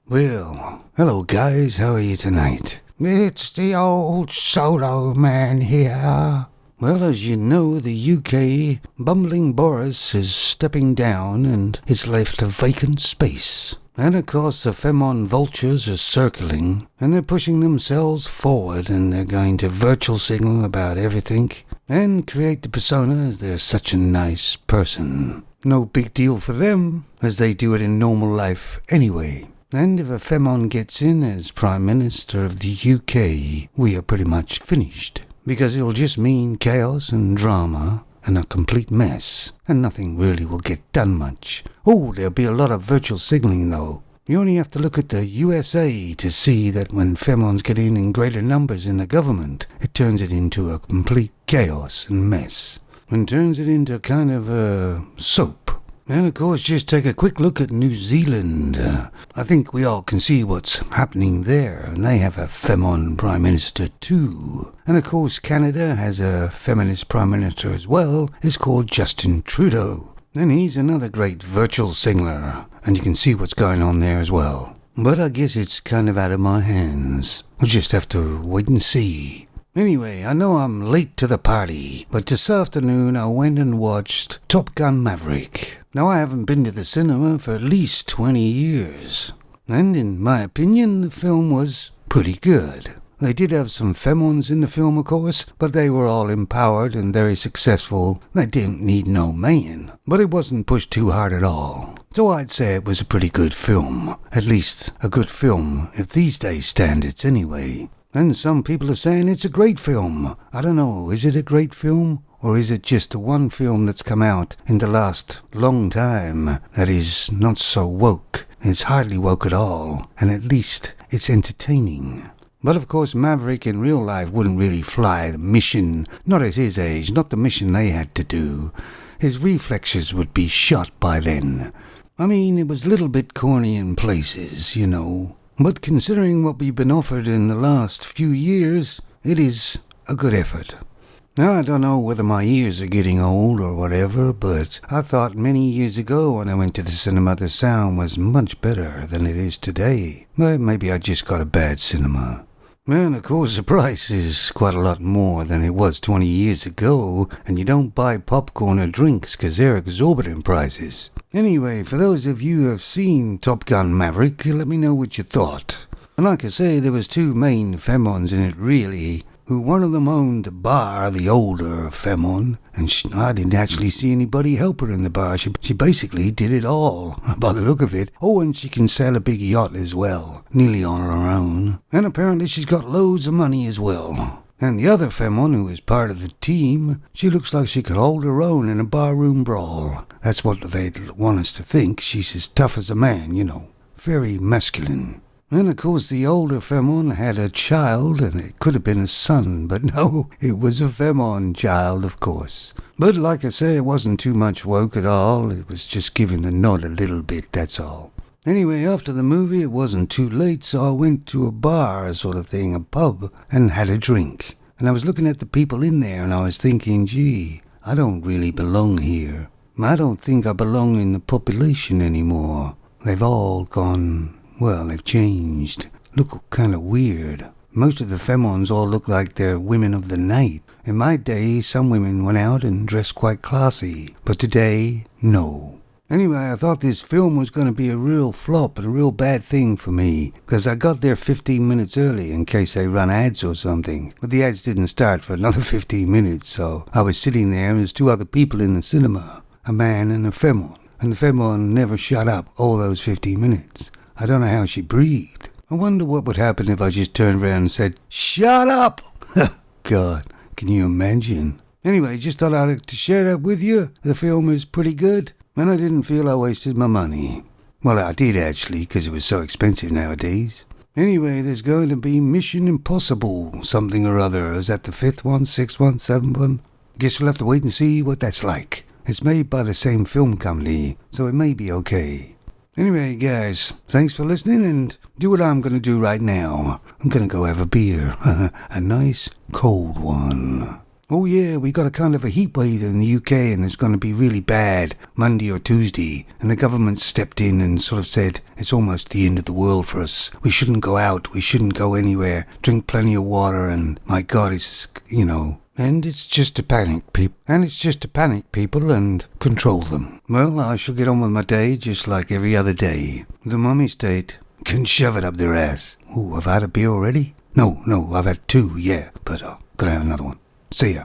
Well, hello guys, how are you tonight? It's the old solo man here. Well, as you know, the UK, bumbling Boris is stepping down and it's left a vacant space. And of course the Femon vultures are circling, and they're pushing themselves forward, and they're going to virtual signal about everything, and create the persona as they're such a nice person. No big deal for them, as they do it in normal life anyway. And if a Femon gets in as Prime Minister of the UK, we are pretty much finished. Because it'll just mean chaos and drama and a complete mess, and nothing really will get done much. Oh, there'll be a lot of virtual signaling though. You only have to look at the USA to see that when Femons get in greater numbers in the government, it turns it into a complete chaos and mess, and turns it into kind of a soap. And of course, just take a quick look at New Zealand. I think we all can see what's happening there, and they have a Femon Prime Minister too. And of course, Canada has a feminist Prime Minister as well. It's called Justin Trudeau. And he's another great virtual signaler, and you can see what's going on there as well. But I guess it's kind of out of my hands. We'll just have to wait and see. Anyway, I know I'm late to the party, but this afternoon I went and watched Top Gun Maverick. Now, I haven't been to the cinema for at least 20 years, and in my opinion, the film was pretty good. They did have some Femons in the film, of course, but they were all empowered and very successful. They didn't need no man, but it wasn't pushed too hard at all. So I'd say it was a pretty good film. At least a good film, if these days standards anyway. And some people are saying it's a great film. I don't know, is it a great film? Or is it just the one film that's come out in the last long time that is not so woke? It's hardly woke at all, and at least it's entertaining. But of course Maverick in real life wouldn't really fly the mission, not at his age, not the mission they had to do. His reflexes would be shot by then. I mean, it was a little bit corny in places, you know. But considering what we've been offered in the last few years, it is a good effort. Now, I don't know whether my ears are getting old or whatever, but I thought many years ago when I went to the cinema the sound was much better than it is today. But maybe I just got a bad cinema. And of course the price is quite a lot more than it was 20 years ago, and you don't buy popcorn or drinks because they're exorbitant prices. Anyway, for those of you who have seen Top Gun Maverick, let me know what you thought. And like I say, there was two main Femons in it really, who one of them owned the bar, the older Femon, and I didn't actually see anybody help her in the bar. She basically did it all, by the look of it. Oh, and she can sail a big yacht as well, nearly on her own. And apparently she's got loads of money as well. And the other Femon, who is part of the team, she looks like she could hold her own in a barroom brawl. That's what they'd want us to think. She's as tough as a man, you know. Very masculine. And of course the older Femon had a child, and it could have been a son, but no, it was a Femon child, of course. But like I say, it wasn't too much woke at all. It was just giving the nod a little bit, that's all. Anyway, after the movie, it wasn't too late, so I went to a bar sort of thing, a pub, and had a drink. And I was looking at the people in there, and I was thinking, gee, I don't really belong here. I don't think I belong in the population anymore. They've all gone... Well, they've changed. Look kind of weird. Most of the Femons all look like they're women of the night. In my day, some women went out and dressed quite classy. But today, no. Anyway, I thought this film was going to be a real flop and a real bad thing for me, because I got there 15 minutes early in case they run ads or something. But the ads didn't start for another 15 minutes, so I was sitting there and there's two other people in the cinema, a man and a Femon. And the Femon never shut up all those 15 minutes. I don't know how she breathed. I wonder what would happen if I just turned around and said, "Shut up!" God, can you imagine? Anyway, just thought I'd like to share that with you. The film is pretty good, and I didn't feel I wasted my money. Well, I did actually, because it was so expensive nowadays. Anyway, there's going to be Mission Impossible something or other. Is that the 5th one, 6th one, 7th one? Guess we'll have to wait and see what that's like. It's made by the same film company, so it may be okay. Anyway, guys, thanks for listening, and do what I'm going to do right now. I'm going to go have a beer. A nice, cold one. Oh yeah, we got a kind of a heat wave in the UK and it's going to be really bad Monday or Tuesday. And the government stepped in and sort of said, it's almost the end of the world for us. We shouldn't go out. We shouldn't go anywhere. Drink plenty of water and my God, it's, And it's just to panic people and control them. Well, I shall get on with my day just like every other day. The mummy state can shove it up their ass. Ooh, have I had a beer already? No, I've had 2, yeah. But I'll have another one. See ya.